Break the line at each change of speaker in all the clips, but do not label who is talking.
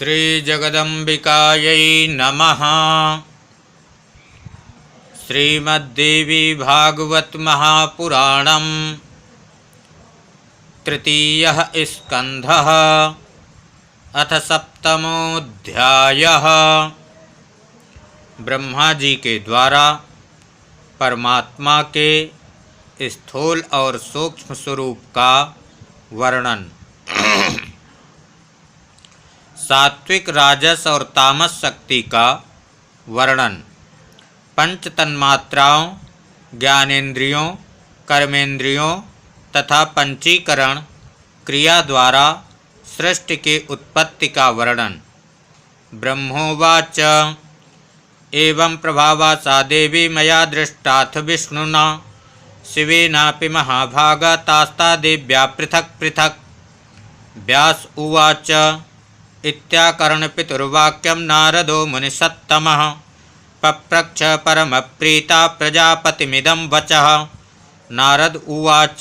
श्रीजगदम्बिकायै नमः। श्रीमद्देवी भागवत महापुराणं तृतीयः स्कन्धः अथ सप्तमोऽध्यायः। ब्रह्मा जी के द्वारा परमात्मा के स्थूल और सूक्ष्म स्वरूप का वर्णन। सात्विक, राजस और तामस शक्ति का वर्णन। पंच तन्मात्राओं, ज्ञानेंद्रियों, कर्मेंद्रियों तथा पंचीकरण क्रिया द्वारा सृष्टि की उत्पत्ति का वर्णन। ब्रह्मोवाच एवं प्रभावा सा देवी मया दृष्टाथ विष्णुना शिवेनापि महाभागा तास्ता देव्या पृथक पृथक। व्यास उवाच इत्याकर्णपितुर्वाक्यं नारदो मुनिसत्तमः पप्रच्छ परमप्रीता प्रजापतिमिदं वचः। नारद उवाच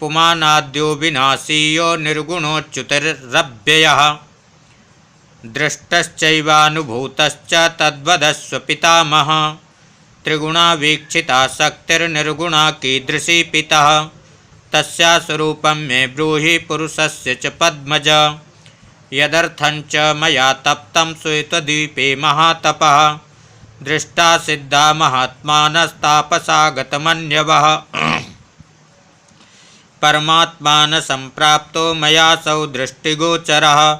पुमानाद्यो विनाशीयो निर्गुणोच्युतिरव्ययः दृष्टश्चैवानुभूतश्च तद्वदस्व पितामहः। त्रिगुणावीक्षिता शक्तिर्निर्गुणा कीदृशी पितः तस्या स्वरूपं मे ब्रूहि पुरुषस्य च पद्मज। यदर्थञ्च मया तप्तं श्वेतद्वीपे महातपः दृष्टा सिद्धा महात्मानस्तापसागतमन्यवः। परमात्मान संप्राप्तो मयासौ दृष्टिगोचरः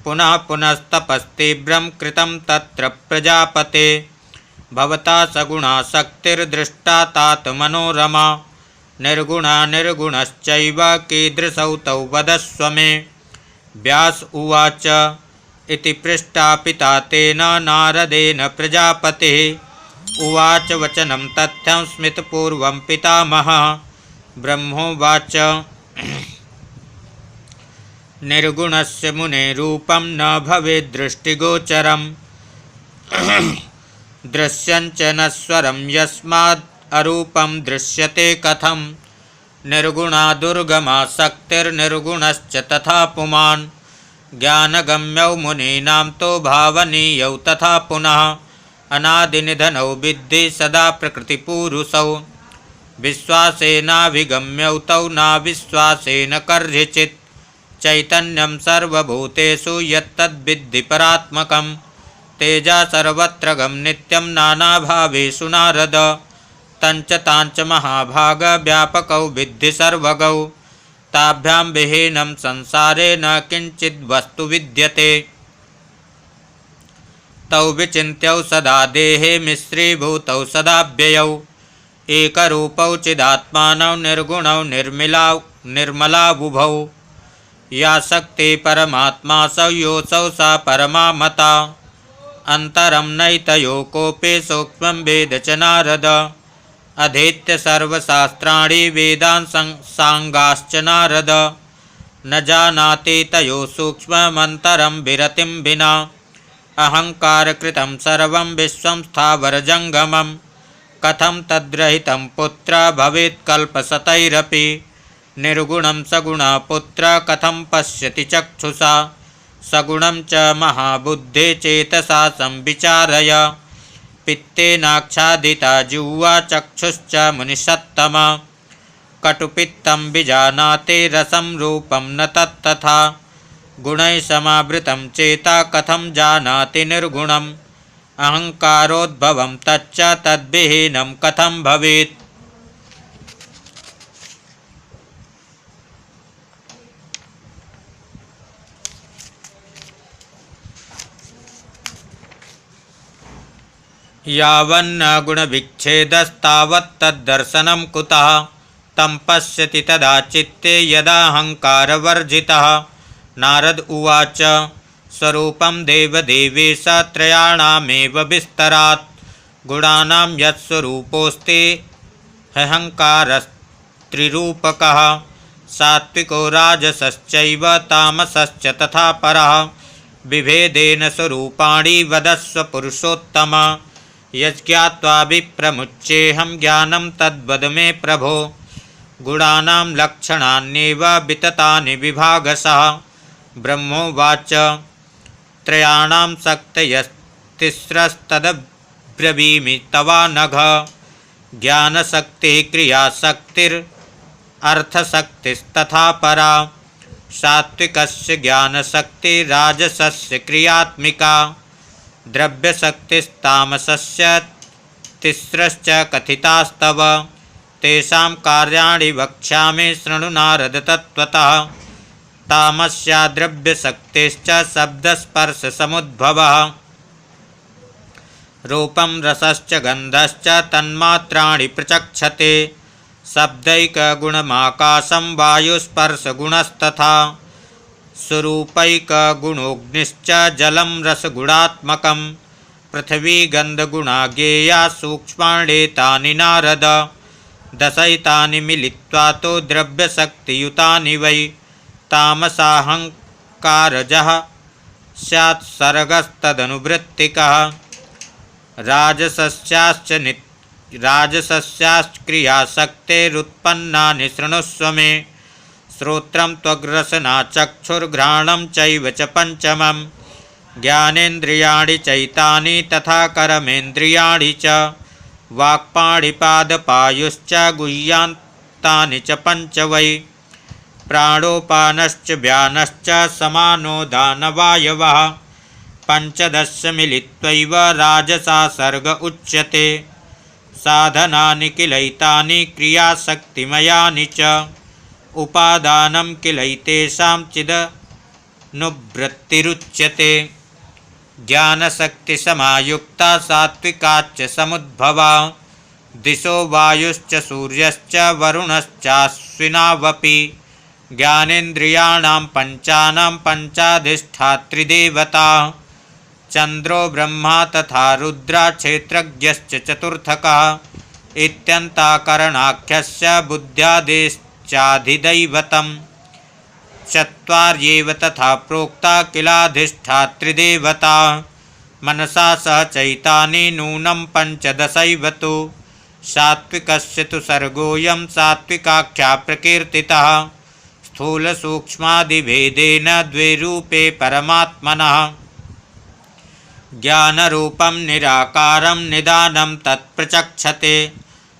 पुनः पुनस्तपस्तीव्रं कृतं तत्र प्रजापते। भवता सगुणा शक्तिर्दृष्टा तात मनोरमा निर्गुणा निर्गुणश्चैव कीदृशौ तौ वदस्व मे। व्यास उवाच इति पृष्टा पिता तेन नारदेन प्रजापतिः। उवाच वचनं तथ्यं स्मृतपूर्वं पितामहः। ब्रह्मोवाच निर्गुणस्य मुने रूपं न भवेद्दृष्टिगोचरम् दृश्यञ्च नश्वरं यस्माद् अरूपं दृश्यते कथं। निर्गुणा दुर्गमा शक्तिर्निर्गुणश्च तथा पुमान् ज्ञानगम्यौ मुनीनां तो भावनीयौ तथा पुनः। अनादिनिधनौ विद्धि सदा प्रकृतिपूरुषौ विश्वासेनाभिगम्यौ तौ नाविश्वासेन कर्हिचित्। चैतन्यं सर्वभूतेषु यत्तद्विद्धि परात्मकं तेजा सर्वत्रगं नित्यं नानाभावेषु नारद। तञ्च ताञ्च महाभाग व्यापकौ विद्धि सर्वगौ ताभ्यां विहीनं संसारे न किञ्चिद् वस्तु विद्यते। तौ विचिन्त्यौ सदा देहे मिश्रीभूतौ सदाव्ययौ एकरूपौ चिदात्मानौ निर्गुणौ निर्मलावुभौ। या शक्ति परमात्मासौ योऽसौ सा परमा मता अन्तरं नैतयो कोऽपि सूक्ष्मं वेद च नारद। अधीत्य सर्वशास्त्राणि वेदान् सांगाश्च नारद न जानाति तयो सूक्ष्ममन्तरं विरतिं विना। अहङ्कारकृतं सर्वं विश्वं स्थावरजङ्गमं कथं तद्रहितं पुत्र भवेत् कल्पशतैरपि। निर्गुणं सगुणः पुत्र कथं पश्यति चक्षुषा सगुणं च महाबुद्धे चेतसा संविचारय। पित्तेनाच्छादिता जिह्वा चक्षुश्च मुनिषत्तम कटुपित्तं विजानाते रसं रूपं न तत्तथा। गुणैः समावृतं चेता कथं जानाति निर्गुणम् अहङ्कारोद्भवं तच्च तद्विहीनं कथं भवेत्। यावन्न गुणविच्छेदस्तावत्तद्दर्शनं कुतः तं पश्यति तदा चित्ते यदाहङ्कारवर्जितः। नारद उवाच स्वरूपं देवदेवेश त्रयाणामेव विस्तरात् गुणानां यत्स्वरूपोऽस्ति ह्यहङ्कारस्त्रिरूपकः सात्विको राजसश्चैव तामसश्च तथा परः। विभेदेन स्वरूपाणि वदस्व पुरुषोत्तम यज्ञात्वा विप्रमुच्येऽहं ज्ञानं तद्वद मे प्रभो। गुणानां लक्षणान्येव विततानि विभागशः। ब्रह्मोवाच त्रयाणां शक्तयस्तिस्रस्तदब्रवीमि तवानघ। ज्ञानशक्तिः क्रियाशक्तिरर्थशक्तिस्तथा परा। सात्विकस्य ज्ञानशक्तिः राजसस्य क्रियात्मिका। द्रव्यशक्तिस्तामसस्य तिस्रश्च कथितास्तव। तेषां कार्याणि वक्ष्यामि शृणु नारद तत्त्वतः। तामस्या द्रव्यशक्तिश्च शब्दस्पर्शसमुद्भवः। रूपं रसश्च गन्धश्च तन्मात्राणि प्रचक्षते। शब्दैकगुणमाकाशं वायुस्पर्शगुणस्तथा। स्वरूपैकगुणोऽग्निश्च जलं रसगुणात्मकं। पृथिवी गन्धगुणा ज्ञेया सूक्ष्माण्येतानि नारद। दशैतानि मिलित्वा तो द्रव्यशक्तियुतानि वै। तामसाहङ्कारजः स्यात् सर्गस्तदनुवृत्तिकः। राजसस्याश्च क्रियाशक्तेरुत्पन्नानि शृणुष्व मे। श्रोत्रं त्वग्रसना चक्षुर्घ्राणं चैव च पंचमं। ज्ञानेन्द्रियाणि चैतानि तथा कर्मेन्द्रियाणि च। वाक्पाणिपादपायुश्च गुह्यान्तानि च पंच वै। प्राणोपानश्च व्यानश्च समानो दानवायवः। पंचदश मिलित्वैव राजसा सर्ग उच्यते। साधनानि किलैतानि क्रियाशक्तिमयानि च। उपादानं किलैतेषां चिदनुवृत्तिरुच्यते। ज्ञानशक्तिसमायुक्ता सात्विकाच्च समुद्भवा। दिशो वायुश्च सूर्यश्च वरुणश्चाश्विनावपि। ज्ञानेन्द्रियाणां पञ्चानां पञ्चाधिष्ठात्रिदेवता। चन्द्रो ब्रह्मा तथा रुद्रा क्षेत्रज्ञश्च चतुर्थकः। इत्यन्ताकरणाख्यस्य बुद्ध्यादेश्चाधिदैवतं। चत्वार्येव तथा प्रोक्ता किलाधिष्ठात्रिदेवता। मनसा सह चैतानि नूनं पञ्चदशैव तु। सात्विकस्य तु सर्गोऽयं सात्विकाख्या प्रकीर्तितः। स्थूलसूक्ष्मादिभेदेन द्वे रूपे परमात्मनः। ज्ञानरूपं निराकारं निदानं तत्प्रचक्षते।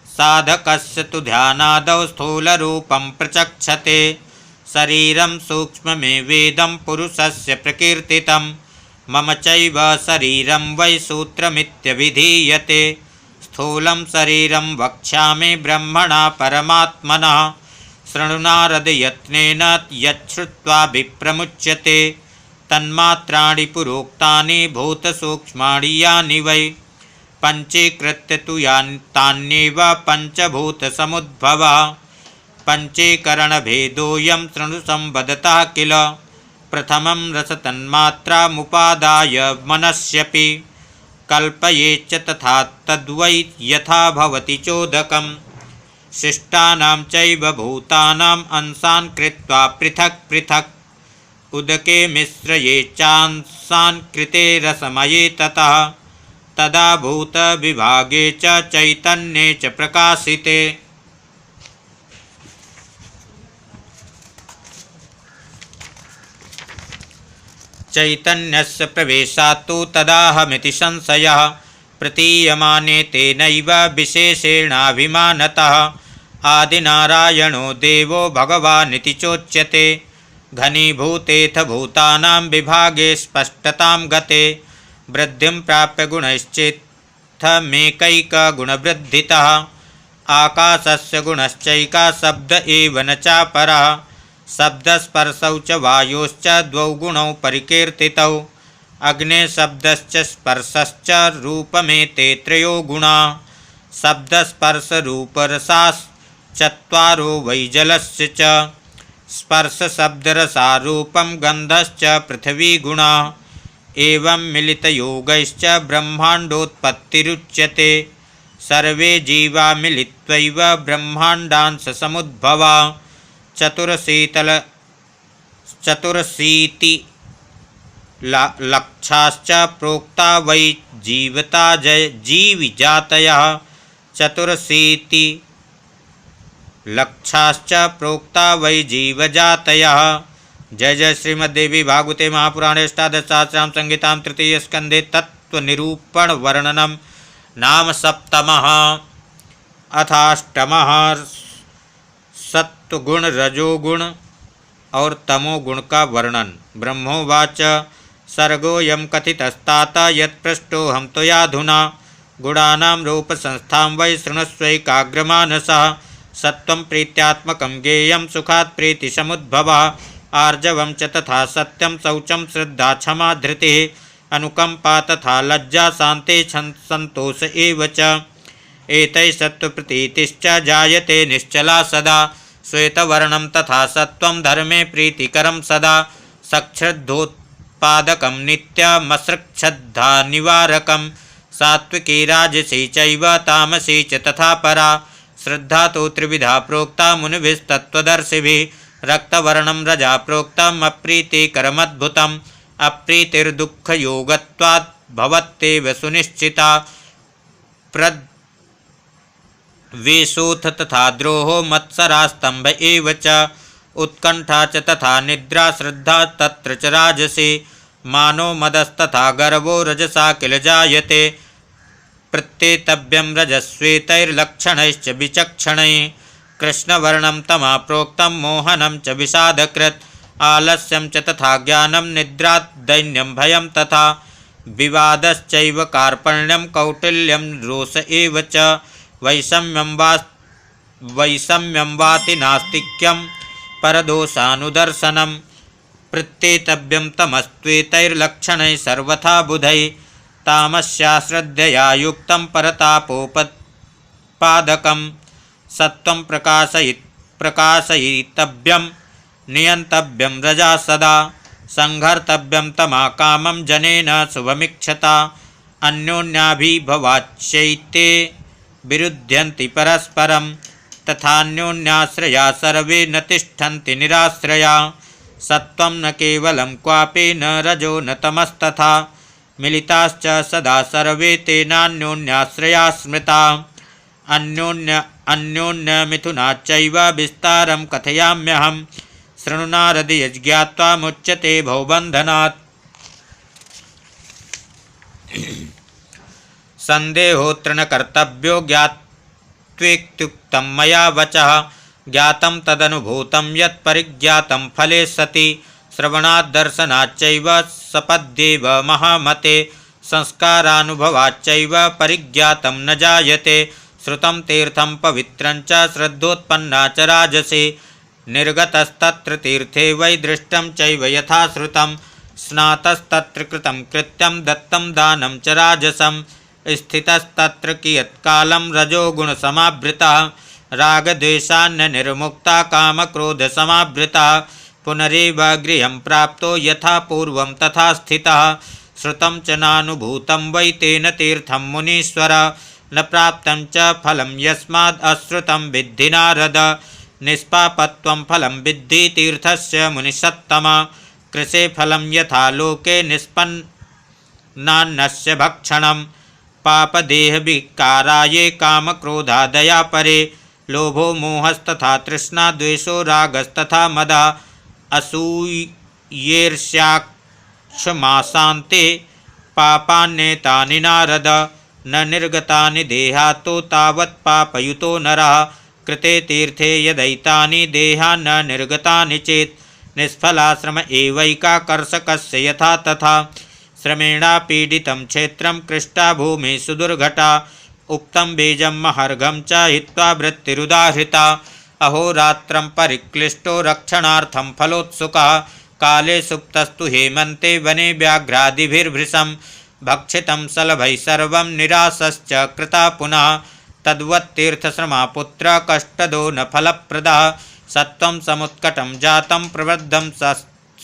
साधकस्य तु ध्यानादौ स्थूलरूपं प्रचक्षते। शरीरं सूक्ष्ममेवेदं पुरुषस्य प्रकीर्तितं। मम चैव शरीरं वै सूत्रमित्यभिधीयते। स्थूलं शरीरं वक्ष्यामि ब्रह्मणा परमात्मनः। शृणु नारद यत्नेन यच्छ्रुत्वा विप्रमुच्यते। तन्मात्राणि पुरोक्तानि भूतसूक्ष्माणि यानि वै। पञ्चीकृत्य तु तान्येव पञ्चभूतसमुद्भवः। पञ्चीकरणभेदोऽयं शृणु संवदतः किल। प्रथमं रसतन्मात्रामुपादाय मनस्यपि। कल्पयेच्च तथा तद्वै यथा भवति चोदकम्। शिष्टानां चैव भूतानाम् अंशान् कृत्वा पृथक् पृथक्। उदके मिश्रये चांशान् कृते रसमये ततः। तदा भूतविभागे च चैतन्ये च प्रकाशिते। चैतन्यस्य प्रवेशात्तु तदाहमिति संशयः। प्रतीयमाने तेनैव विशेषेणाभिमानतः। आदिनारायणो देवो भगवानिति चोच्यते। घनीभूतेऽथ भूतानां विभागे स्पष्टतां गते। वृद्धिं प्राप्य गुणैश्चेत्थमेकैकगुणवृद्धितः। आकाशस्य गुणश्चैका शब्द एव न चापरः। शब्दस्पर्शौ च वायोश्च द्वौ गुणौ परिकीर्तितौ। अग्ने शब्दश्च स्पर्शश्च रूपमेते त्रयो गुणा। शब्दस्पर्शरूपरसाश्चत्वारो वै जलस्य च। स्पर्शशब्दरसारूपं गन्धश्च पृथिवीगुणा। एवं मिलितयोगैश्च ब्रह्माण्डोत्पत्तिरुच्यते। सर्वे जीवा मिलित्वैव ब्रह्माण्डांशसमुद्भवा। चतुरशीतिलक्षाश्च प्रोक्ता वै जीवजातयः। चतुरशीतिलक्षाश्च प्रोक्ता वै जीवजातयः। जय जय श्रीमद्देवी भागवते महापुराणे अष्टादशसहस्रां संहितां तृतीय स्कंधे तत्त्वनिरूपण वर्णनम नाम सप्तमः अथाष्टमः सत्वगुण रजोगुण और तमोगुण का वर्णन। ब्रह्मोवाच सर्गोऽयं कथितस्तात यत्पृष्टोऽहं त्वयाधुना गुणानां रूपसंस्थां वै शृणुष्वैकाग्रमानसः सत्वं प्रीत्यात्मकं गेयं सुखात् प्रीतिसमुद्भवः आर्जवं च तथा सत्यं शौचं श्रद्धा क्षमा धृतिः अनुकंपा तथा लज्जा शान्ति सन्तोष एव च एतैः सत्त्वप्रतीतिश्च जायते निश्चला सदा श्वेतवर्णं तथा सत्वं धर्मे प्रीतिकरं सदा सच्छ्रद्धोत्पादकं नित्यमसृक्षद्धानिवारकं सात्विकी राजसी चैव तामसी च तथा परा श्रद्धा तो त्रिविधा प्रोक्ता मुनिभिस्तत्त्वदर्शिभिः रक्तवर्णं रजा प्रोक्तम् अप्रीतिकरमद्भुतम् अप्रीतिर्दुःखयोगत्वात् भवत्येव सुनिश्चिता प्रद्वेषोऽथ तथा द्रोहो मत्सरास्तंभ एव च उत्कंठा च तथा निद्रा श्रद्धा तत्र च राजसी मानो मदस्तथा गर्वो रजसा किल जायते प्रत्येतव्यं रजस्वेतैर्लक्षणैश्च विचक्षणैः कृष्णवर्णं तमा प्रोक्तं मोहनं च विषादकृत् आलस्यं च तथा ज्ञानं निद्रात् दैन्यं भयं तथा विवादश्चैव कार्पण्यं कौटिल्यं रोष एव च वैषम्यं वाति नास्तिक्यं परदोषानुदर्शनं प्रत्येतव्यं तमस्त्वेतैर्लक्षणैः सर्वथा बुधैः तामस्या श्रद्धया युक्तं परतापोपपादकं सत्वं प्रकाशयितव्यं नियन्तव्यं रजा सदा संहर्तव्यं तमा कामं जनेन शुभमीक्षता अन्योन्याभिभवाच्चैते विरुध्यन्ति परस्परं तथान्योन्याश्रया सर्वे न तिष्ठन्ति निराश्रया सत्वं न केवलं क्वापि न रजो न तमस्तथा मिलिताश्च सदा सर्वे तेनान्योन्याश्रया स्मृता अन्योन्यमिथुनाच्चैव विस्तारं कथयाम्यहं शृणु नारद यज्ञात्वा मुच्यते भवबन्धनात्। संदेहोऽत्र न कर्तव्यो ज्ञात्वेत्युक्तं मया वचः ज्ञातं तदनुभूतं यत् परिज्ञातं फले सति श्रवणात् दर्शनाच्चैव सपद्येव महामते संस्कारानुभवाच्चैव परिज्ञातं न जायते श्रुतं तीर्थं पवित्रं च श्रद्धोत्पन्ना च राजसी निर्गतस्तत्र तीर्थे वै दृष्टं चैव यथा श्रुतं स्नातस्तत्र कृतं कृत्यं दत्तं दानं च राजसं स्थितस्तत्र कियत्कालं रजोगुणसमावृतः रागद्वेषान्न निर्मुक्ता कामक्रोधसमावृतः पुनरेव गृहं प्राप्तो यथा पूर्वं तथा स्थितः श्रुतं च नानुभूतं वै तेन तीर्थं मुनीश्वर न प्राप्तं च फलं यस्माद् अश्रुतं विद्धि नारद निष्पापत्वं फलं विद्धि तीर्थस्य मुनिसत्तमा कृषे फलं यथा लोके निष्पन्नान्नस्य भक्षणं पापदेहविकाराये कामक्रोधादया परे लोभो मोहस्तथा तृष्णा द्वेषो रागस्तथा मदा असूयेर्ष्याक्षमासान्ते पापान्येतानि नारद न निर्गतानि देहातो तावत् पापयुतो नरः कृते तीर्थे यदैतानि देहान् न निर्गतानि चेत् निष्फलाश्रम एवैकाकर्षकस्य यथा तथा श्रमेणापीडितं क्षेत्रं कृष्टा भूमिः सुदुर्घटा उक्तं बीजं महर्घं च हित्वा वृत्तिरुदाहृता अहोरात्रं परिक्लिष्टो रक्षणार्थं फलोत्सुकः काले सुप्तस्तु हेमन्ते वने व्याघ्रादिभिर्भृशं भक्षितं सलभैः सर्वं निरासश्च कृता पुनः तद्वत्तीर्थश्रमा पुत्र कष्टदो न फलप्रदः सत्वं समुत्कटं जातं प्रवृद्धं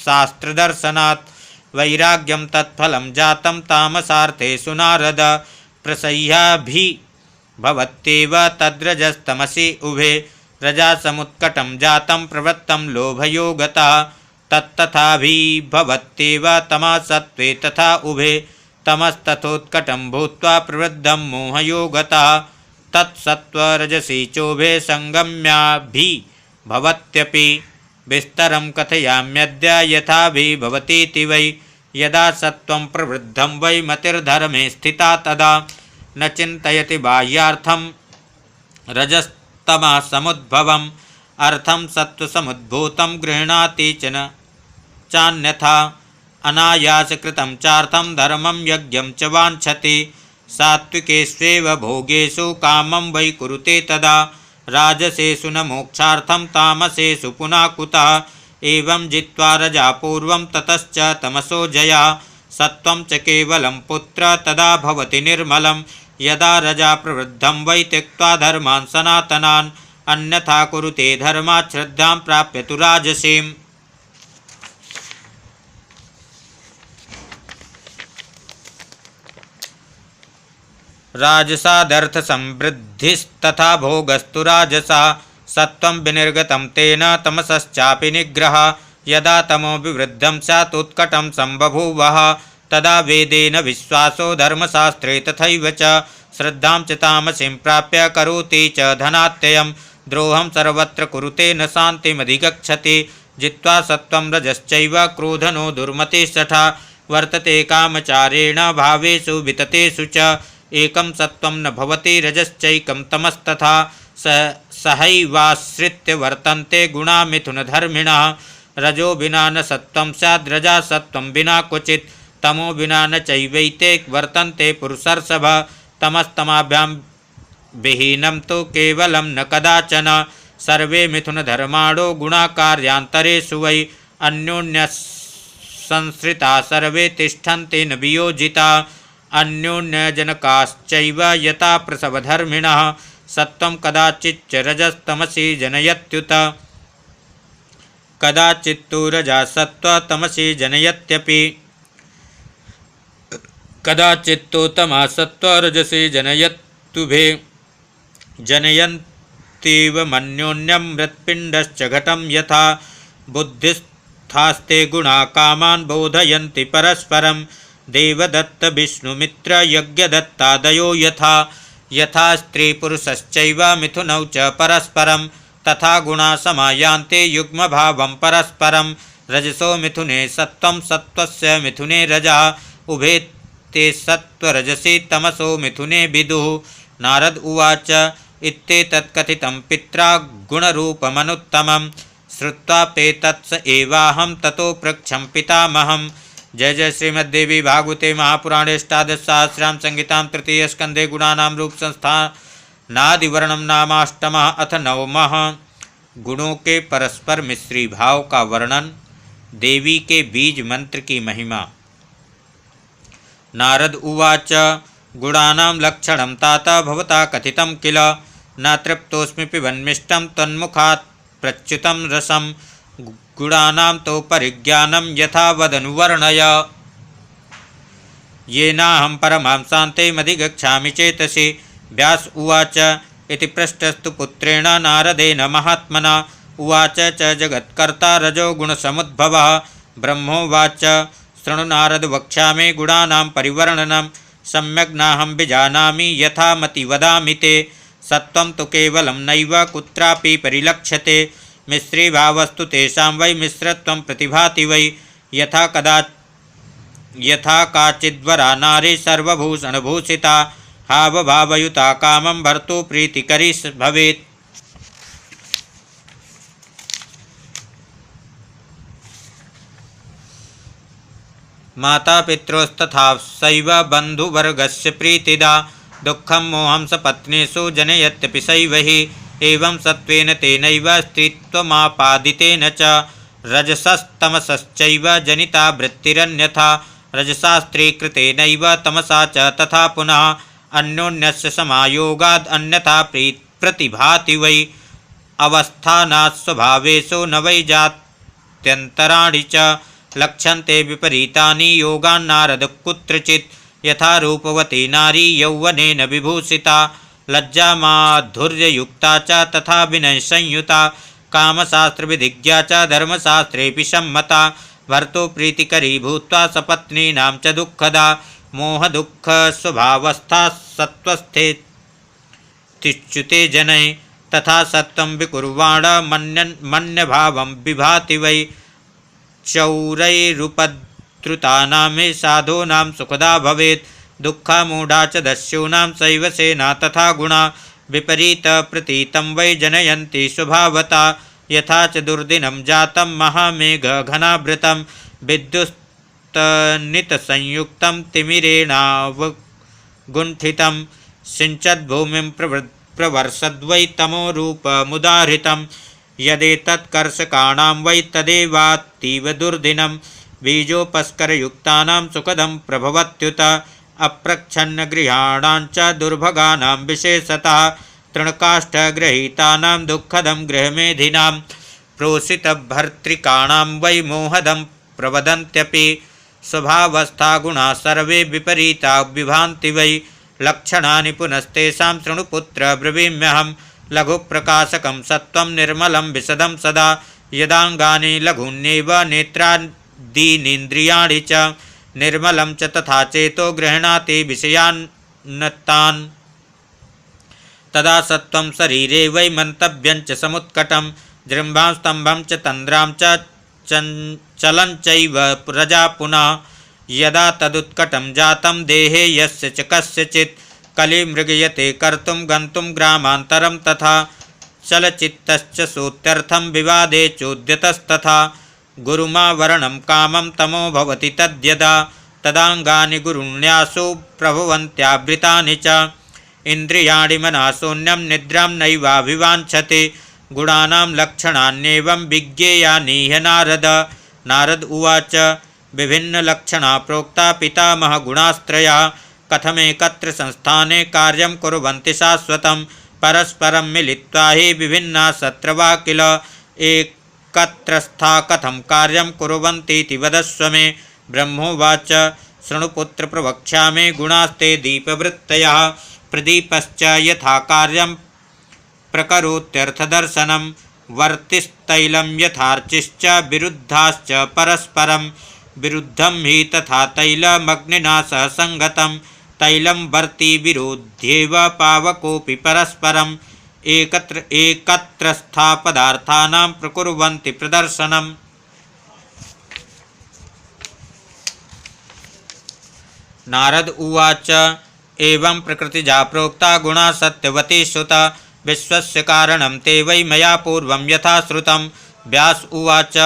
शास्त्रदर्शनात् वैराग्यं तत्फलं जातं तामसार्थेषु नारद प्रसह्याभिभवत्येव तद्रजस्तमसि उभे रजासमुत्कटं जातं प्रवृत्तं लोभयोगतः तत्तथाभिभवत्येव तमसत्त्वे तथा उभे तमस्तथोत्कटं भूत्वा प्रवृद्धं मोहयोगतः तत्सत्त्वरजसी चोभे संगम्याभिभवत्यपि विस्तरं कथयाम्यद्य यथाभिभवतीति वै। यदा सत्त्वं प्रवृद्धं वै मतिर्धर्मे स्थिता तदा न चिन्तयति बाह्यार्थं रजस्तमः समुद्भवम्। अर्थं सत्त्वसमुद्भूतं गृह्णाति च न चान्यथा। अनायासकृतं चार्थं धर्मं यज्ञं च वाञ्छति। सात्विकेष्वेव भोगेषु कामं वै कुरुते तदा। राजसेषु न मोक्षार्थं तामसेषु पुनः कुतः। एवं जित्वा रजा पूर्वं ततश्च तमसो जया। सत्त्वं च केवलं पुत्र तदा भवति निर्मलं। यदा रजा प्रवृद्धं वै त्यक्त्वा धर्मान् सनातनान्। अन्यथा कुरुते धर्मात् श्रद्धां प्राप्य तु राजसीम्। राजसादर्थ संवृद्धिस्तथा भोगस्तु राजसा। सत्त्वं विनिर्गतं तेन तमसश्चापि निग्रह। यदा तमो विवृद्धं स्यात् उत्कटं संबभूवः। तदा वेदेन विश्वासो धर्मशास्त्रे तथैव च। श्रद्धां च तामसीं प्राप्य करोति च धनात्ययम्। द्रोहं सर्वत्र कुरुते न शान्तिमधिगच्छति। जित्वा सत्त्वं रजश्चैव क्रोधनो दुर्मतिस्तथा। वर्तते कामचारेण भावेषु विततेषु च। एकं सत्त्वं न भवति रजश्चैकं तमस्तथा। सहैवाश्रित्य वर्तन्ते गुणा मिथुनधर्मिणः। रजो विना न सत्त्वं स्याद् रजा सत्त्वं विना क्वचित्। तमो विना न चैवैते वर्तन्ते पुरुषर्षभ। तमस्तमाभ्यां विहीनं तु केवलं न कदाचन। सर्वे मिथुनधर्माणो गुणाकार्यान्तरेषु वै। अन्योन्यसंश्रिता सर्वे तिष्ठन्ति न वियोजिता। अन्योन्यजनकाश्चैव यथा प्रसवधर्मिणः। सत्त्वं कदाचिच्च रजस्तमसि जनयत्युत। कदाचित्तु रजा सत्त्वतमसि जनयत्यपि। कदाचित्तु तमः सत्त्वरजसि जनयत्युभे। जनयन्तीव मन्योन्यं मृत्पिण्डश्च घटं यथा। बुद्धिस्थास्ते गुणा कामान् बोधयन्ति परस्परम्। देवदत्त विष्णुमित्र यज्ञदत्तादयो यथा। यथा स्त्रीपुरुषश्चैव मिथुनौ च परस्परं। तथा गुणा समायान्ते युग्मभावं परस्परं। रजसो मिथुने सत्त्वं सत्त्वस्य मिथुने रजः। उभे ते सत्त्वरजसि तमसो मिथुने विदुः। नारद उवाच इत्येतत्कथितं पित्रा गुणरूपमनुत्तमं। श्रुत्वाप्येतत् स एवाहं ततो पृच्छं पितामहम्। जय जय श्रीमद्देवी भागवते महापुराणे अष्टादशसहस्रां संहितां तृतीयस्कन्धे गुणानां रूपसंस्थानादिवर्णनं नामाष्टमः अथ नवमः। गुणों के परस्पर मिश्री भाव का वर्णन। देवी के बीज मंत्र की महिमा। नारद उवाच गुणानां लक्षणं तात भवता कथितं किल। न तृप्तोऽस्मि पिबन्मिष्टं तन्मुखात् प्रच्युतं रसं। गुणानां तो परिज्ञानं यथा वदनुवर्णय। येनाहं परमांसान्तेमधिगच्छामि चेतसि। व्यास उवाच इति पृष्टस्तु पुत्रेण नारदेन महात्मना। उवाच च जगत्कर्ता रजो गुणसमुद्भवः। ब्रह्मोवाच शृणु नारद वक्ष्यामि गुणानां परिवर्णनं। सम्यग् नाहं विजानामि यथा मति वदामि ते। सत्त्वं तु केवलं नैव कुत्रापि परिलक्ष्यते। मिश्रीभावस्तु तेषां वै मिश्रत्वं प्रतिभाति वै। यथा काचिद्वरा नारी सर्वभूषणभूषिता। हावभावयुता कामं भर्तुप्रीतिकरी भवेत्। माता पितृस्तथा सैव बन्धुवर्गस्य प्रीतिदा। दुःखं मोहं सपत्नीषु जनयत्यपि सैव हि। एवं सत्त्वेन तेनैव स्त्रीत्वमापादितेन च। रजसस्तमसश्चैव जनिता वृत्तिरन्यथा। रजसा स्त्रीकृतेनैव तमसा च तथा पुनः। अन्योन्यस्य समायोगाद् अन्यथा प्रतिभाति वै। अवस्थानात् स्वभावेषु न वै जात्यन्तराणि च। लक्ष्यन्ते विपरीतानि योगान्नारद कुत्रचित्। यथा रूपवती नारी यौवनेन विभूषिता। लज्जा माधुर्ययुक्ता च तथा विनयसंयुता। कामशास्त्रविधिज्ञा च धर्मशास्त्रेऽपि सम्मता। भर्तुप्रीतिकरी भूत्वा सपत्नीनां च दुःखदा। मोहदुःखस्वभावस्था सत्त्वस्थे तिष्ठुते जनै। तथा सत्वं विकुर्वाण मन्यभावं विभाति वै चौरैरुपद्रुतानां हि साधूनां सुखदा भवेत् दुःखमूढा च दस्यूनां सैव सेना तथा गुणा विपरीत प्रतीतं वै जनयन्ति स्वभावता यथा च दुर्दिनं जातं महामेघघनावृतं विद्युत्नितसंयुक्तं तिमिरेणावगुण्ठितं सिञ्चद्भूमिं प्रवर्षद्वै तमोरूपमुदाहृतं यदेतत्कर्षकाणां वै तदेवातीव दुर्दिनं बीजोपस्करयुक्तानां सुखदं प्रभवत्युत अप्रच्छन्नगृहाणां च दुर्भगानां विशेषतः तृणकाष्ठगृहीतानां दुःखदं गृहमेधिनां प्रोषितभर्तृकाणां वै मोहदं प्रवदन्त्यपि स्वभावस्थागुणाः सर्वे विपरीता विभान्ति वै लक्षणानि पुनस्तेषां शृणुपुत्र ब्रवीम्यहं लघुप्रकाशकं सत्वं निर्मलं विशदं सदा यदाङ्गानि लघून्येव नेत्रादीनीन्द्रियाणि च निर्मलं च तथा चेतो गृह्णाति विषयान्नतान् तदा सत्वं शरीरे वै मन्तव्यं च समुत्कटं जृम्भां स्तम्भं च तन्द्रां च चलञ्चैव प्रजा पुनः यदा तदुत्कटं जातं देहे यस्य च कस्यचित् कलिमृगयते कर्तुं गन्तुं ग्रामान्तरं तथा चलचित्तश्च सूत्यर्थं विवादे चोद्यतस्तथा गुरुमावरणं कामं तमो भवति तद्यदा तदाङ्गानि गुरुण्यासु प्रभवन्त्यावृतानि च इन्द्रियाणि मनः शून्यं निद्रां नैवाभिवाञ्छति गुणानां लक्षणान्येवं विज्ञेयानीह नारद उवाच विभिन्नलक्षणा प्रोक्ता पितामहगुणास्त्रया कथमेकत्र संस्थाने कार्यं कुर्वन्ति शाश्वतं परस्परं मिलित्वा हि विभिन्ना शत्रवा किल एकत्रस्था कथं कार्यं कुर्वन्तीति वदस्व मे ब्रह्मोवाच शृणुपुत्र प्रवक्ष्यामि गुणास्ते दीपवृत्तयः प्रदीपश्च यथा कार्यं प्रकरोत्यर्थदर्शनं वर्तिस्तैलं यथार्चिश्च विरुद्धाश्च परस्परं विरुद्धं हि तथा तैलमग्निना सह संगतं तैलं वर्ति विरोध्येव पावकोऽपि परस्परम् एकत्रस्था पदार्थानां प्रकुर्वन्ति प्रदर्शनम्। नारद उवाच एवं प्रकृतिजा प्रोक्ता गुणा सत्यवती श्रुता विश्वस्य कारणं ते वै मया पूर्वं यथा श्रुतं। व्यास उवाच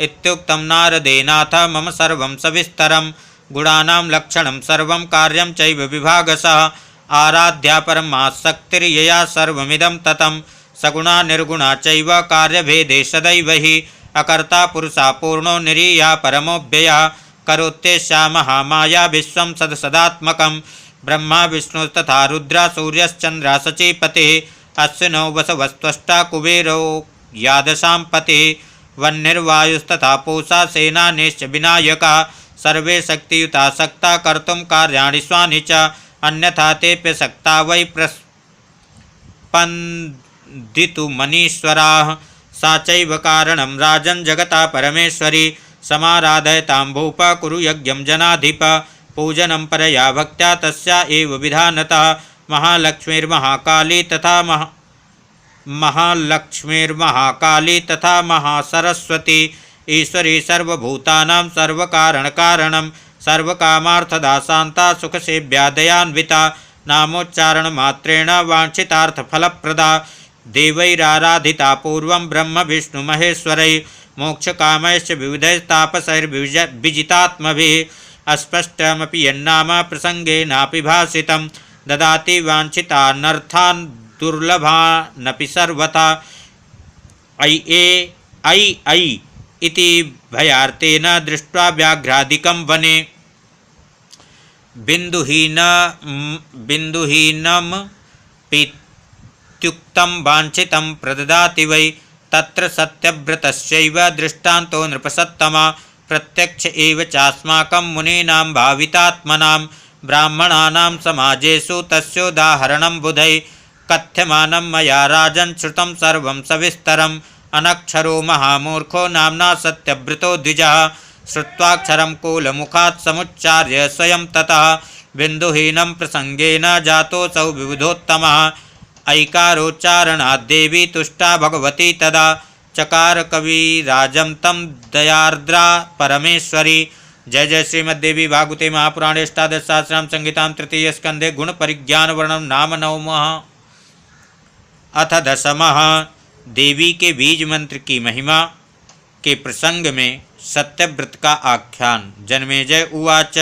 इत्युक्तं नारदेनाथ मम सर्वं सविस्तरं गुणानां लक्षणं सर्वं कार्यं चैव विभागशः आराध्या परमासक्तिर्यया सर्वमिदं ततं सगुणा निर्गुणा चैव कार्यभेदे सदैव हि अकर्ता पुरुषा पूर्णो निरीया परमोऽव्ययः करोत्येषा महामाया विश्वं सदसदात्मकं ब्रह्मा विष्णुस्तथा रुद्रा सूर्यश्चन्द्रा सचीपतिः अश्विनौ वसवस्त्वष्टा कुबेरो यादशां पतिः वह्निर्वायुस्तथा पूषा सेनानीश्च विनायका सर्वे शक्तियुता सक्ता कर्तुं कार्याणि स्वानि च अन्यथा तेऽप्य सक्ता वै प्रस्पन्दितुमनीश्वराः सा चैव कारणं राजन् जगता परमेश्वरी समाराधयतां भूप कुरु यज्ञं जनाधिप पूजनं परया भक्त्या तस्या एव विधानतः महालक्ष्मीर्महाकाली तथा महासरस्वती ईश्वरी सर्वभूतानां सर्वकारणकारणं सर्वकामार्थदा शान्ता सुखसेव्या दयान्विता नामोच्चारणमात्रेण वाञ्छितार्थफलप्रदा देवैराराधिता पूर्वं ब्रह्म विष्णु महेश्वरै मोक्षकामैश्च विविधैस्तापसैर्विजितात्मभिः अस्पष्टमपि यन्नाम प्रसङ्गेनापि भासितं ददाति वाञ्छितानर्थान् दुर्लभानपि सर्वथा ऐ इति भयार्तेन दृष्ट्वा व्याघ्रादिकं वने बिन्दुहीनं पीत्युक्तं वाञ्छितं प्रददाति वै तत्र सत्यव्रतस्यैव दृष्टान्तो नृपसत्तमा प्रत्यक्ष एव चास्माकं मुनीनां भावितात्मनां ब्राह्मणानां समाजेषु तस्योदाहरणं बुधै कथ्यमानं मया राजन् श्रुतं सर्वं सविस्तरम् अनक्षरो महामूर्खो नाम्ना सत्यव्रतो द्विजः श्रुत्वाक्षरं कूलमुखात् समुच्चार्य स्वयं ततः बिन्दुहीनं प्रसङ्गेन जातोऽसौ विबुधोत्तमः ऐकारोच्चारणाद्देवी तुष्टा भगवती तदा चकार कविराजं तं दयार्द्रा परमेश्वरी। जय जय श्रीमद्देवी भागवते महापुराणे अष्टादशसहस्रां संहितां तृतीय स्कंधे गुण परिज्ञान वर्णन नाम नवमः अथ दशमः देवी के बीज मंत्र की महिमा के प्रसंग में सत्यव्रत का आख्यान। जन्मेजय उवाच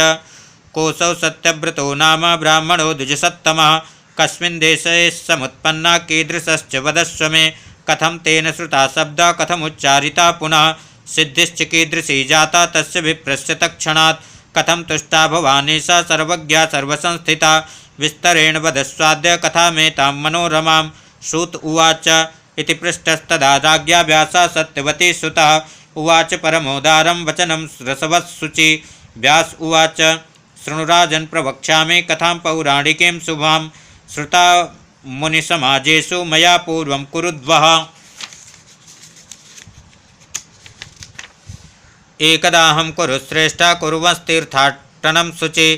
कोसौ सत्यव्रतो नाम ब्राह्मणो द्विजसत्तमः कस्मिन् देशे समुत्पन्ना कीदृशश्च वदस्व मे कथं तेन श्रुता शब्दा कथमुच्चारिता पुनः सिद्धिश्च कीदृशी जाता तस्य विप्रस्य तत्क्षणात् कथं तुष्टा भवानी सा सर्वज्ञा सर्वसंस्थिता विस्तरेण वदस्वाद्य कथामेतां मनोरमां। श्रुत उवाच इति पृष्टस्तदा राज्ञा व्यासा सत्यवती सुतः उवाच परमोदारं वचनं रसवत्सुचि। व्यास उवाच शृणुराजन् प्रवक्ष्यामि कथां पौराणिकीं शुभां श्रुता मुनिसमाजेषु मया पूर्वं कुरुद्वः। एकदाहं कुरुश्रेष्ठा कुर्वंस्तीर्थाटनं शुचि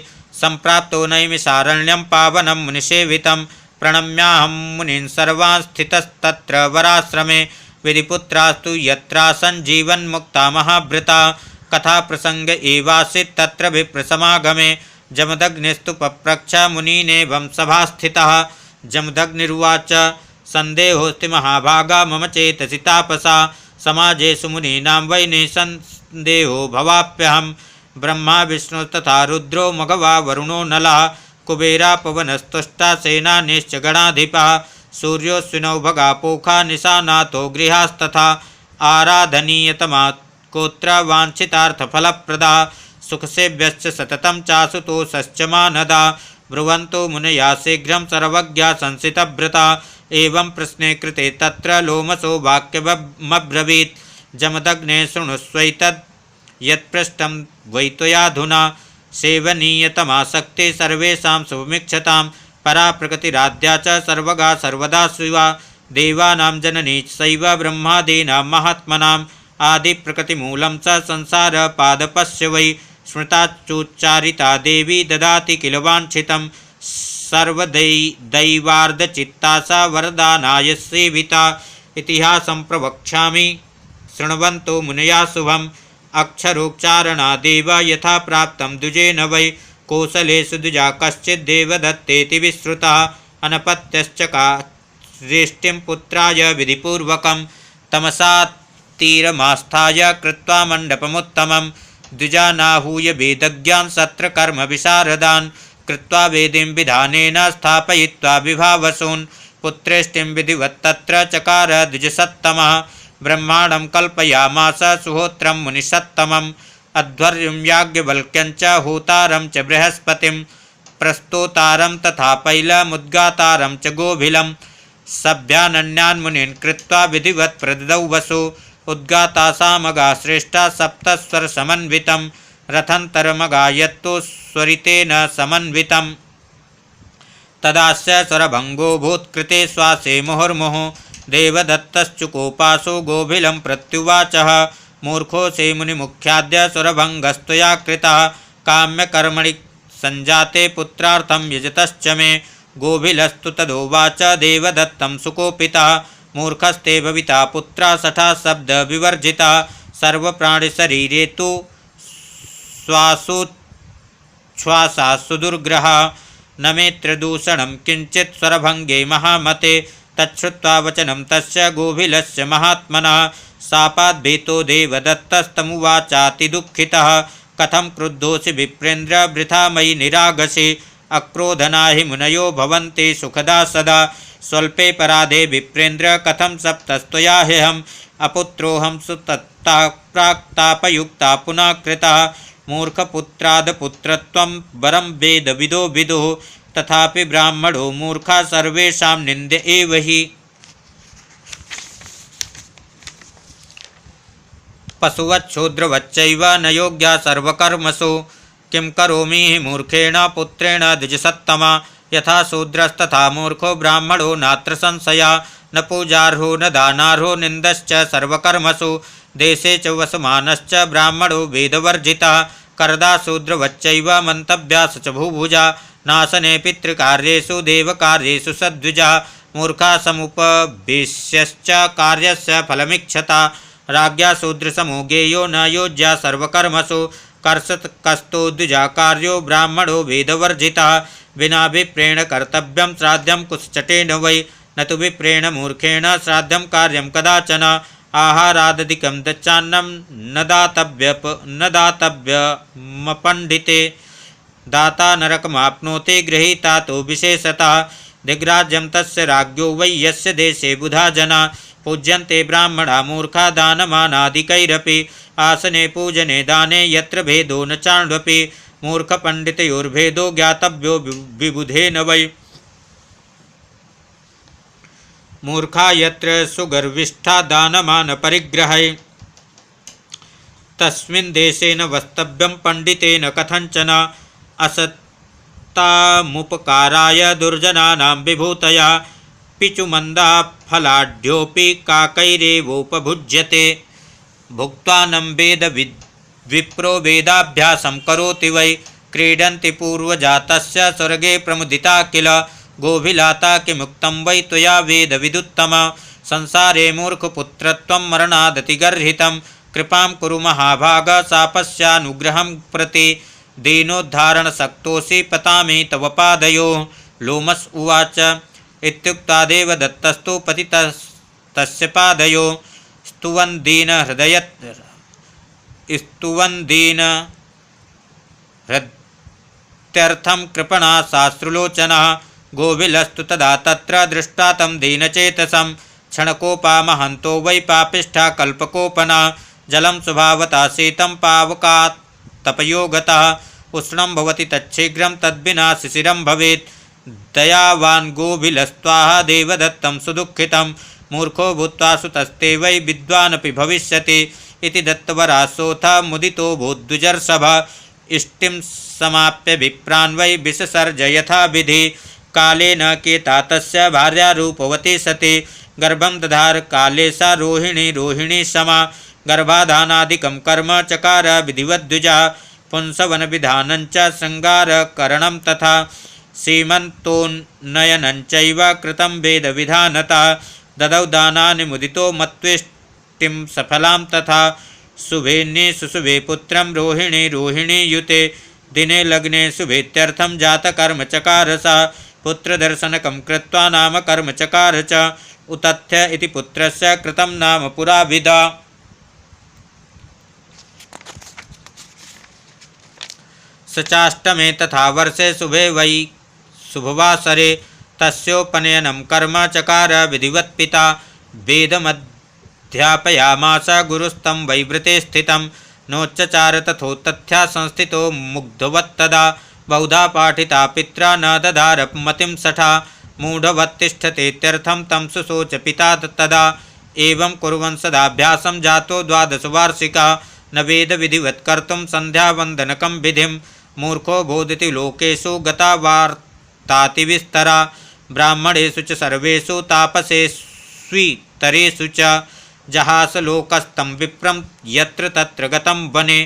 सम्प्राप्तो नैमिषारण्यं पावनं मुनिसेवितं प्रणम्याहं मुनीन् सर्वान् स्थितस्तत्र वराश्रमे विधिपुत्रास्तु यत्रासन् जीवन्मुक्ता महाभृता कथा प्रसंग एवासीत् तत्र विप्रसमागमे जमदग्निस्तु पप्रच्छ मुनीनेवं सभास्थितः। जमदग्निरुवाच संदेहोऽस्ति महाभागा मम चेतसि तापसा समाजेषु मुनीनां वै निसंदेहो भवाप्यहं ब्रह्मा विष्णुस्तथा रुद्रो मघवा वरुणो नलः कुबेरा पवनस्तुष्टा सेनानीश्च गणाधिपः सूर्योऽश्विनौ भगा पोखा निशानातो गृहास्तथा आराधनीयतमा कोत्र वाञ्छितार्थफलप्रदा सुखसेव्यश्च सततं चासुतोषश्च मानदा ब्रुवन्तो मुनया शीघ्रं सर्वज्ञा संसितव्रता। एवं प्रश्ने कृते तत्र लोमसो वाक्यमब्रवीत् जमदग्ने शृणुष्वैतद् यत्पृष्टं वै त्वयाधुना सेवनीयतमासक्ति सर्वेषां शुभमीक्षतां परा प्रकृतिराद्या च सर्वगा सर्वदा शिवा देवानां जननी सैव ब्रह्मादीनां महात्मनाम् आदिप्रकृतिमूलं च संसारपादपस्य वै स्मृताच्चुच्चारिता देवी ददाति किल वाञ्छितं सर्वदैवार्धचित्ता सा वरदानाय सेविता। इतिहासं प्रवक्ष्यामि शृण्वन्तो मुनया शुभम् अक्षरोच्चारणादेव यथा प्राप्तं द्विजेन वै कोसलेषु द्विजा कश्चित् देवदत्तेति विश्रुतः अनपत्यश्चकारेष्टिं पुत्राय विधिपूर्वकं तमसा तीरमास्थाय कृत्वा मण्डपमुत्तमं द्विजानाहूय वेदज्ञान् सत्रकर्म विशारदान् कृत्वा वेदीं विधानेन स्थापयित्वा विभावसून् पुत्रेष्टिं विधिवत्तत्र चकार द्विजसत्तमः ब्रह्माणं कल्पयामास सुहोत्रं मुनिसत्तमम् अध्वर्युं याज्ञवल्क्यं च होतारं च बृहस्पतिं प्रस्तोतारं तथा पैलमुद्गातारं च गोभिलं सभ्यानन्यान् मुनीन् कृत्वा विधिवत् प्रददौ वसु उद्गातासामगा श्रेष्ठा सप्तस्वरसमन्वितं रथन्तरमगा यत्तु स्वरितेन समन्वितं तदास्य स्वरभङ्गोऽभूत् कृते श्वासे मुहुर्मुहुः देवदत्तश्चुकोपासो गोभिलं प्रत्युवाचः मूर्खोऽसि मुनिमुख्याद्य स्वरभङ्गस्त्वया कृतः काम्यकर्मणि संजाते पुत्रार्थं यजतश्च मे गोभिलस्तु तदोवाच देवदत्तं सुकोपितः मूर्खस्ते भविता पुत्रा सठा शब्द विवर्जिता सर्वप्राणिशरीरे तु श्वासोच्छ्वासा सुदुर्ग्रह न मेत्रदूषणं किंचित् स्वरभंगे महामते तच्छ्रुत्वा वचनं तस्य गोभिलस्य महात्मनः शापाद्भीतो देवदत्तस्तमुवाचाति दुःखितः कथं क्रुद्धोऽसि विप्रेन्द्र वृथा मयि निरागसि अक्रोधना हि मुनयो भवन्ति सुखदा सदा स्वल्पे पराधे विप्रेन्द्र कथं सप्तस्त्वया ह्यहम् अपुत्रोऽहं सुतत्ता प्राक्तापयुक्ता पुनः कृतः मूर्खपुत्रादपुत्रत्वं वरं वेद विदो विदुः तथापि ब्राह्मणो मूर्खा सर्वेषां निन्द्य एव हि पशुवच्छूद्रवच्चैव न योग्या सर्वकर्मसु किं करोमि हि मूर्खेण पुत्रेण द्विजसत्तमा यथा शूद्रस्तथा मूर्खो ब्राह्मणो नात्र संशया न पूजार्हो न दानार्हो निन्दश्च सर्वकर्मसु देशे च वसमानश्च ब्राह्मणो वेदवर्जितः करदा शूद्रवच्चैव मन्तव्या स च भूभुजा नासने पितृकार्येषु देवकार्येषु सद्विजः मूर्खा समुपविश्यश्च कार्यस्य फलमीक्षता राज्ञा शूद्रसमो ज्ञेयो न योज्या सर्वकर्मसु कर्षकस्तो द्विजाकार्यो ब्राह्मणो वेदवर्जितः विना विप्रेण कर्तव्यं श्राद्धं कुश्चटेन वै न तु विप्रेण मूर्खेण श्राद्धं कार्यं कदाचन आहारादिकं दच्चान्नं न दातव्यमपण्डिते दाता नरकमाप्नोति गृहीता तो विशेषतः दिग्राज्यं तस्य राज्ञो वै यस्य देशे बुधा जना पूज्यन्ते ब्राह्मणा मूर्खा दानमानादिकैरपि आसने पूजने दाने यत्र भेदो न चाण्वपि मूर्खपण्डितयोर्भेदो ज्ञातव्यो विबुधेन वै मूर्खा यत्र सुगर्विष्ठा दानमानपरिग्रहै तस्मिन् देशेन वस्तव्यं पण्डितेन कथञ्चन असत्तामुपकाराय दुर्जनानां विभूतया पिचुमन्दा फलाढ्योऽपि काकैरेवोपभुज्यते भुक्त्वानं वेद विप्रो वेदाभ्यासं करोति वै क्रीडन्ति पूर्वजातस्य स्वर्गे प्रमुदिता किल गोभिलाता किमुक्तं वै त्वया वेदविदुत्तम संसारे मूर्खपुत्रत्वं मरणादतिगर्हितं कृपां कुरु महाभाग शापस्यानुग्रहं प्रति दीनोद्धारणशक्तोऽसि पतामि तव पादयोः लोमस उवाच इत्युक्ता देवदत्तस्तु पतितस्य पादयोः स्तुवन् दीनहृत्यर्थं कृपणा साश्रुलोचनः गोविलस्तु तदा तत्र दृष्टा तं दीनचेतसं क्षणकोपामहन्तो वै पापिष्ठा कल्पकोपना जलं स्वभावता शीतं पावकात् तपयो गतः उष्णं भवति तच्छीघ्रं तद्विना शिशिरं भवेत् दयावान् गोभिलस्त्वाह देवदत्तं सुदुःखितं मूर्खो भूत्वा सुतस्ते वै विद्वानपि भविष्यति इति दत्तवरासोऽथ मुदितो भूद्विजर्षभ इष्टिं समाप्य विप्रान् वै विससर्ज यथाविधि कालेन केता तस्य भार्यारूपवती सती गर्भं दधार काले सा रोहिणी समा गर्भाधानादिकं कर्म चकार विधिवद्विजा पुंसवनविधानञ्च शृङ्गारकरणं तथा सीमन्तोन्नयनञ्चैव कृतं वेदविधानता ददौ दानानि मुदितो मत्वेष्टिं सफलां तथा शुभेन्ये सुशुभे पुत्रं रोहिणी युते दिने लग्ने शुभेत्यर्थं जातकर्म चकार सा पुत्रदर्शनकं कृत्वा नाम कर्म चकार च उतथ्य इति पुत्रस्य कृतं नाम पुराविदा स चाष्टमे तथा वर्षे शुभे वै शुभवासरे तस्योपनयनं कर्म चकार विधिवत्पिता वेदमध्यापयामास गुरुस्तं वैवृते स्थितं नोच्चचार तथोत्थ्या संस्थितो मुग्धवत्तदा बहुधा पाठिता पित्रा न दधार मतिं सठा मूढवत्तिष्ठतेत्यर्थं तं सुशोच पिता तदा एवं कुर्वन् सदाभ्यासं जातो द्वादशवार्षिकः न वेदविधिवत् कर्तुं सन्ध्यावन्दनकं विधिं मूर्खो बोधति लोकेषु गता वार्तातिविस्तरा ब्राह्मणेषु च सर्वेषु तापसेष्वितरेषु च जहास लोकस्तं विप्रं यत्र तत्र गतं वने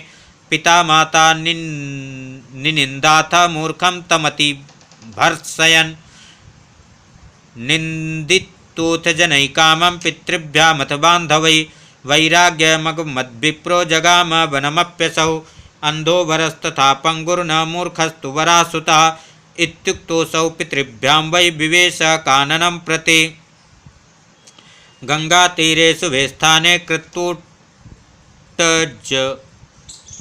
पिता माता निनिन्दाथ मूर्खं तमति भर्त्सयन् निन्दितोऽथ जनैकामं पितृभ्यामथ बान्धवै वैराग्यमगमद्विप्रो जगाम वनमप्यसौ अन्धो वरस्तथा पंगुर्न मूर्खस्तु वरासुतः इत्युक्तोऽसौ पितृभ्यां वै विवेश काननं प्रति गंगातीरे शुभे स्थाने कृत्तूटज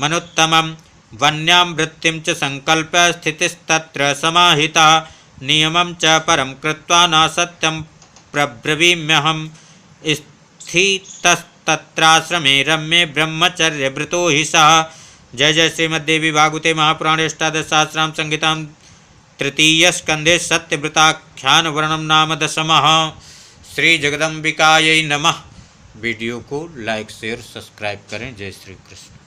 मनुत्तमं वन्यां वृत्तिं च संकल्प्य स्थितिस्तत्र समाहिता नियमं च परं कृत्वा न सत्यं प्रब्रवीम्यहं स्थितस्तत्राश्रमे रम्ये ब्रह्मचर्यवृतो हि सः। जय जय श्रीमद्देवी भागवते महापुराणे अष्टादशसहस्रां संहितां तृतीयस्कन्धे सत्यव्रताख्यानवर्णनं नाम 10। श्री जगदम्बिकायै नमः। वीडियो को लाइक शेयर सब्सक्राइब करें। जय श्री कृष्ण।